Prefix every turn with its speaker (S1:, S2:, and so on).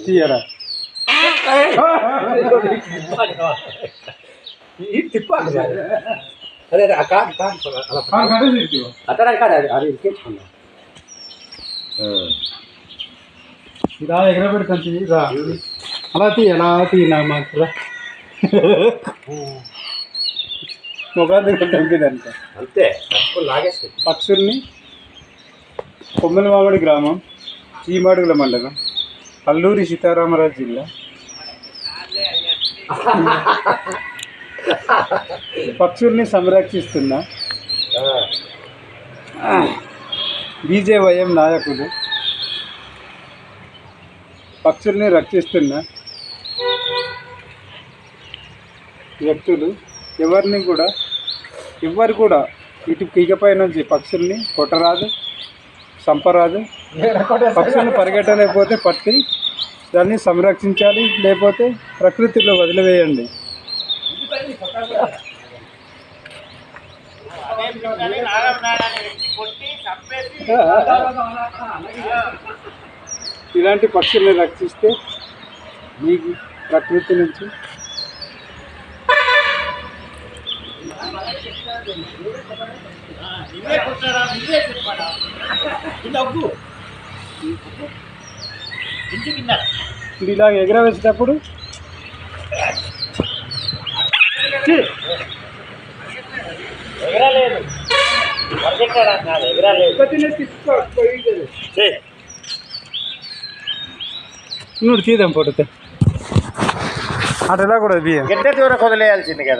S1: తీయరా
S2: తిప్పాలి. అదే అక్కడ అది ఇరికేసుకున్నా
S1: ఇలా ఎగరబెడుతుంది రా అలా తీయనా మాకు మొగాది చంపేదానిక
S2: అంతే లాగేసి
S1: పక్షుల్ని కొమ్మలమామిడి గ్రామం చీమాడుగుల మండలం అల్లూరి సీతారామరాజు జిల్లా పక్షుల్ని సంరక్షిస్తున్న బీజేవైఎం నాయకులు పక్షుల్ని రక్షిస్తున్న వ్యక్తులు ఎవరు కూడా ఇకపై నుంచి పక్షుల్ని కొట్టరాదు, చంపరాదు. పక్షుల్ని పరిగెట్టలేకపోతే పట్టి దాన్ని సంరక్షించాలి, లేకపోతే ప్రకృతిలో వదిలివేయండి. ఇలాంటి పక్షుల్ని రక్షిస్తే మీకు ప్రకృతి నుంచి ఇలా ఎగరవేసేటప్పుడు
S2: ఎగరలేదు
S1: నువ్వు తీద్దాం పడితే అటు ఎలా కూడా
S2: గంట దూరం వదిలేయాల్సింది కదా.